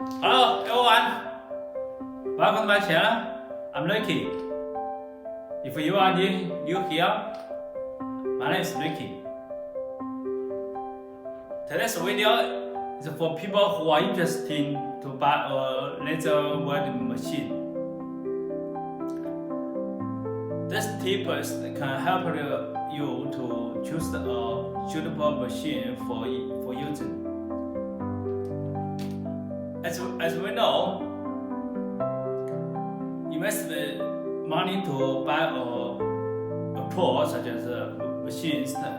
Hello everyone, welcome to my channel. I'm Ricky. If you are new here, my name is Ricky. Today's video is for people who are interested to buy a laser welding machine. This tips can help you to choose a suitable machine for using. As we know, invest the money to buy a tool such as a machine is the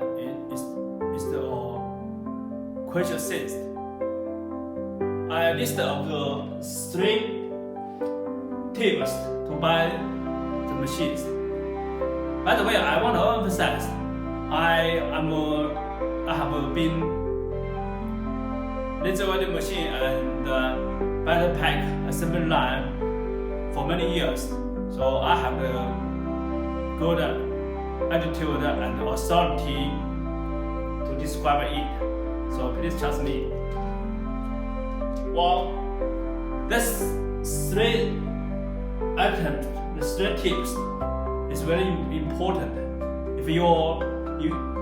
crucial thing. I list of the 3 tips to buy the machines. By the way, I want to emphasize I have been laser welding machine and battle pack assembly line for many years, so I have a good attitude and authority to describe it. So please trust me. Well, this 3 items, the 3 tips is very important. If you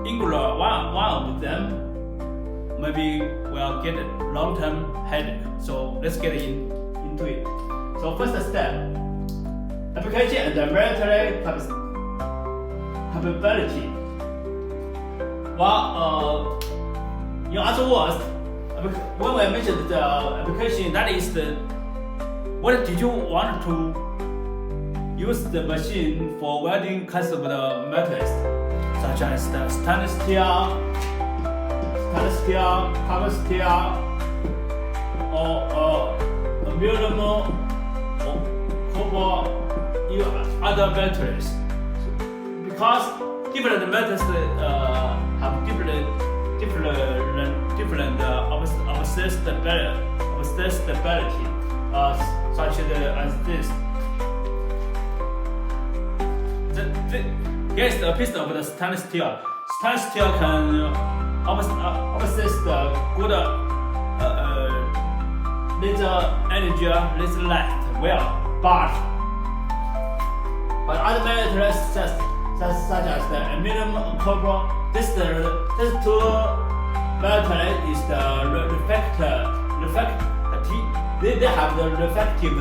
ignore one of them, maybe we'll get a long-term headache. So let's get into it. So first step, application and material compatibility. Well, in other words, when we mentioned the application, that is what did you want to use the machine for welding kinds of the metals, such as the stainless steel, carbon steel, or aluminum, or copper, even other metals. Because different metals have different stability, such as this. Here's a piece of the stainless steel. Stainless steel can obsess the good laser energy, laser light well, but other metals such as the aluminum and copper, this 2 metals is the reflective. They have the reflective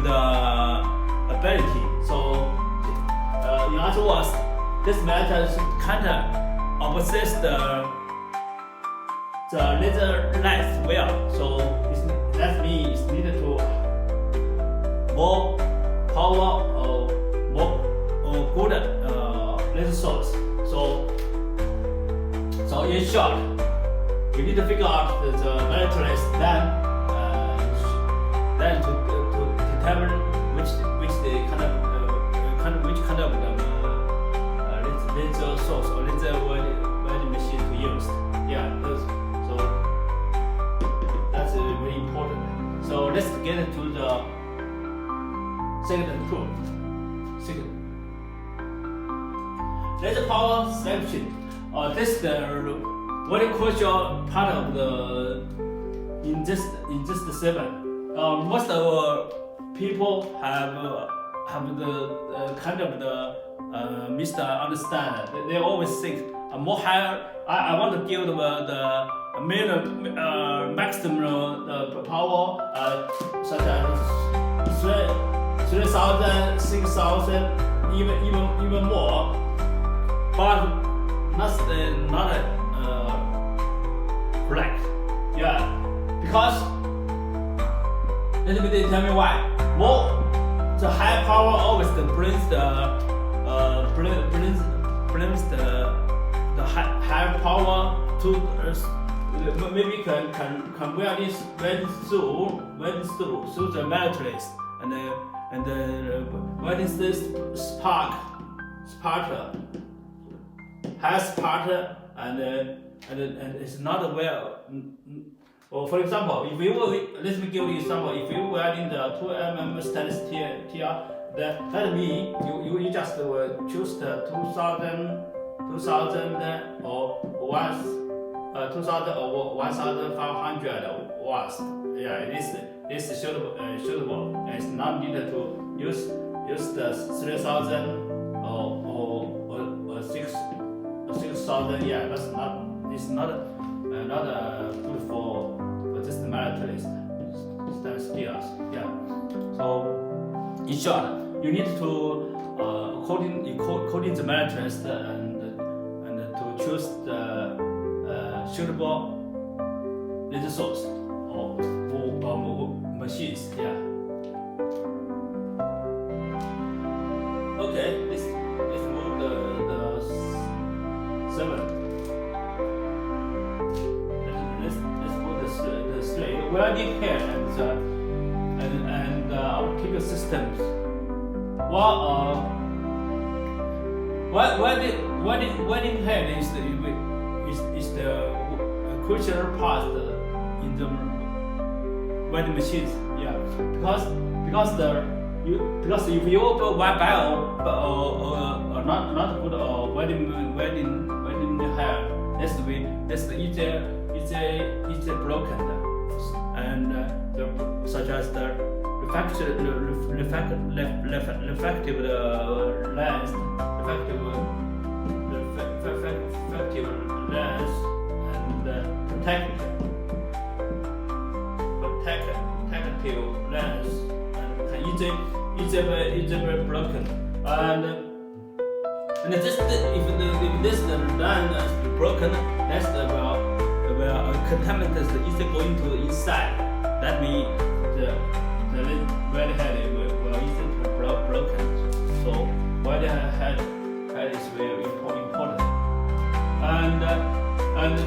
ability. So in other words, this metal kind of obsess the laser light well. So that means it's needed to more power or more good laser source. So in short, you need to figure out the materials, then to determine which kind of laser source or laser welding machine to use. Yeah, so that's very important. So let's get into the second tool. Laser power selection. This is the very crucial part of in this segment. Most of people have the kind of the misunderstand. They always think more higher. I want to give them the maximum power, such as 3,000, 6,000, even more. But that's not correct. Yeah, because let me tell you why. Well, the high power always brings the high power to maybe can weld through the materials and welding this spark has spark and it's not well. Or for example, if you let me give you an example. If you welding the 2 mm stainless steel, that means you just will choose the 2,000 or 1,500 watts. Yeah, it is suitable. It's not needed to use the 3,000 or 6,000. Yeah, that's not. It's not good for this military skills. Yeah. So in short, you need to according the military and to choose the suitable laser source or machines. Yeah. Okay, let's move the 7. Let's move the 3. Welding head and optical systems. Well, welding head is the crucial part in the welding machines. Yeah, because if you buy not good welding head, that's easy broken, and such as the reflective lens and protective lens and easily broken, and this if this lens is broken, that's where contaminants easily going to inside. That means the welding head will easily broken. So welding head is very important. And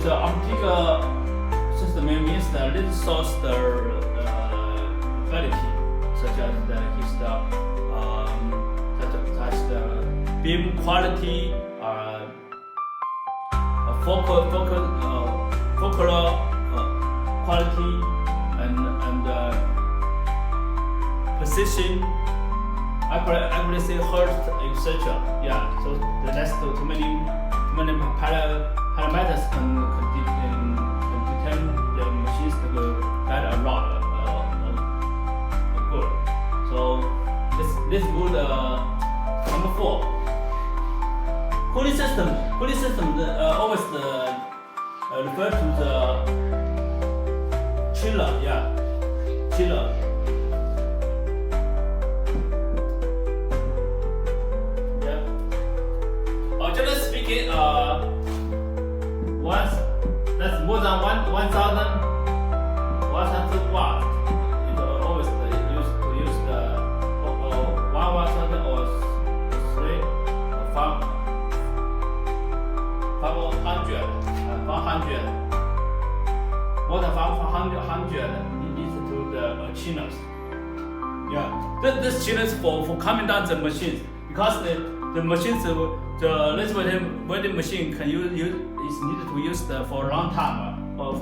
the optical system means the laser source quality, such as the beam quality, focal quality, and precision, accuracy, hertz, etc. Yeah. So that's too many parameters can determine the machines to go better or not good. So this good number 4. Cooling system always refer to the chiller. Yeah, chiller. Generally speaking, once that's more than 1,000 watts. It's always used to use the 1,000 or 3 or 500. More than 500 needs to the chillers. Yeah, this chillers for coming down the machines, because the machines, the laser welding machine is needed to use for a long time, for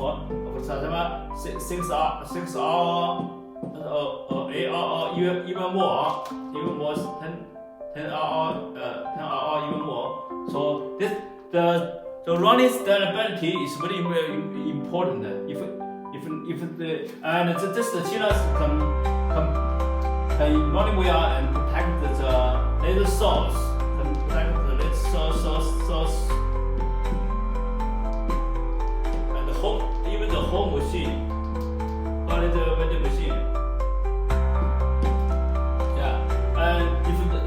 6 hours, 8 hours, even more, 10 hours, even more. So the running stability is very important. If the chillers can running well and protect the laser source. And even the whole machine, only the welding machine. Yeah, and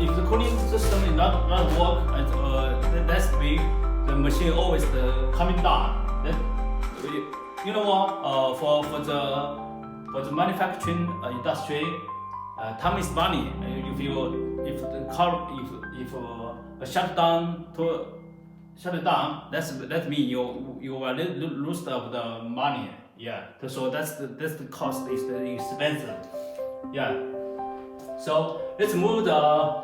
if the cooling system is not work, that's mean the machine always coming down. Then, you know what? For the manufacturing industry, time is money. If shut it down, that means you will lose the money. Yeah. So that's the cost, is the expensive. Yeah. So let's move the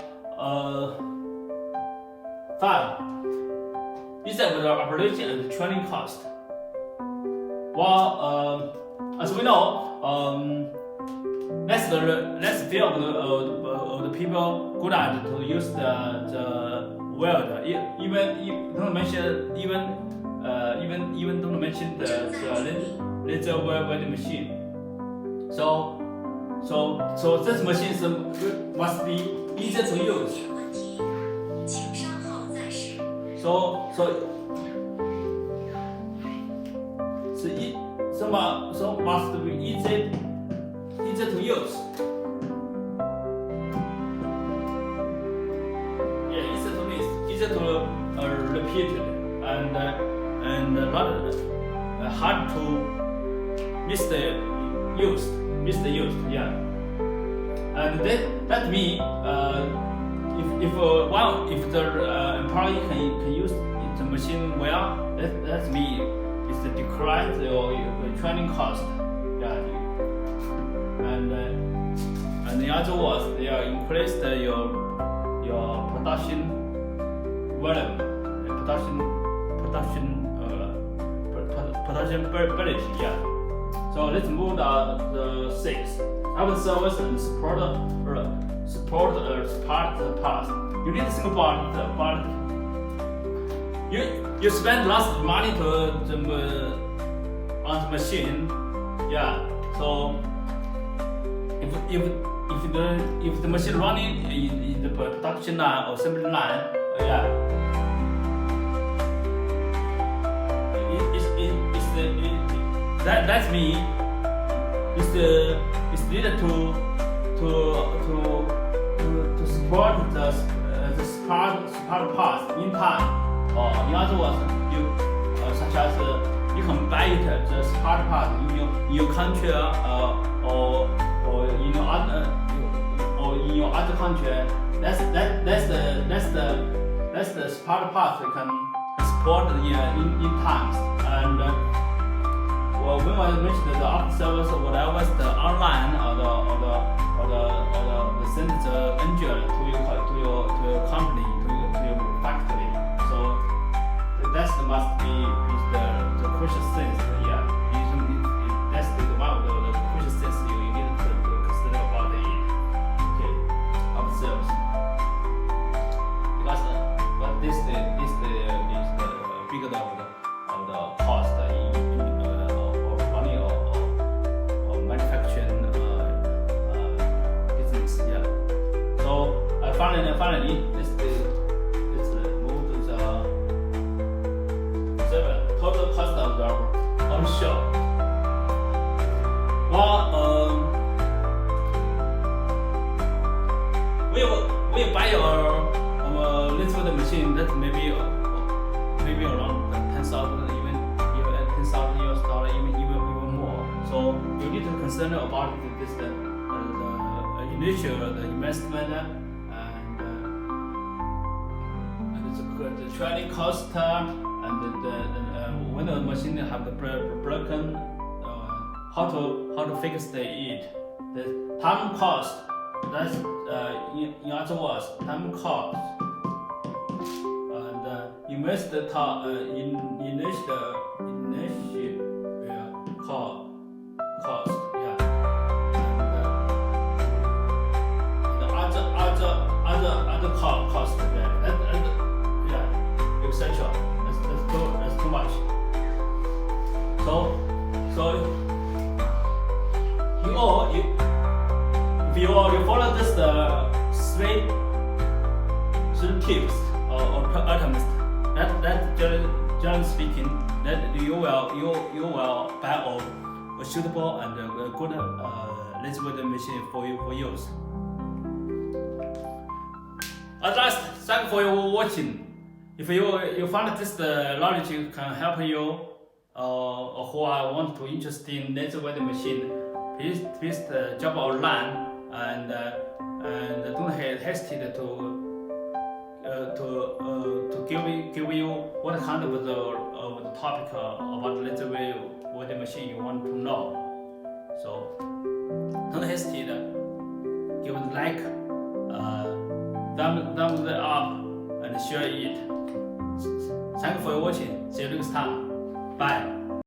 5. Is that the operation and training cost? Well, as we know, let's feel the people good at to use the weld. Even don't mention don't mention the laser welding machine. So So this machine must be easy to use. So must be easy to use. Yeah, easy to use, easy to repeat it, and not hard to misuse. Yeah, and that means if the employee can use the machine well, that means it's decrease your training cost. Yeah, and in other words, they are increased your production volume, production ability. Yeah. So let's move to the 6. After service and support parts. You need to think about you spend lots of money on the machine. Yeah. So if the machine running in the production line or assembly line, yeah, that means it's needed to support the spare parts in time. Or in other words, such as you can buy it the spare part in your country or in your other country. That's the spare part you can support in times. And when I mentioned the after service, whatever the online or the send the engine to your company, to your factory. So that must be the crucial things. Yeah, that's one of the crucial things you need to consider about it. Okay, after service. Because but this is the bigger of the cost in money or manufacturing business. Yeah. So finally, let's move to the 7. Total cost of the onshore. Well, we buy our little machine that maybe around 10,000, even $10,000, even more. So you need to consider about this the initial the investment and the training cost and when the machine have the broken, how to fix it. The time cost. That's in other words, time cost. Invest the initial cost, yeah, and the other cost, yeah, etc. That's too much. So if you follow this three tips or items. That generally speaking, that you will buy a suitable and a good laser welding machine for use. At last, thank you for your watching. If you find this knowledge can help you or who are want to interest in laser welding machine, please drop online and don't hesitate to give you what kind of the topic about laser welding machine you want to know. So don't hesitate. Give it a like, thumbs up, and share it. Thank you for watching. See you next time. Bye.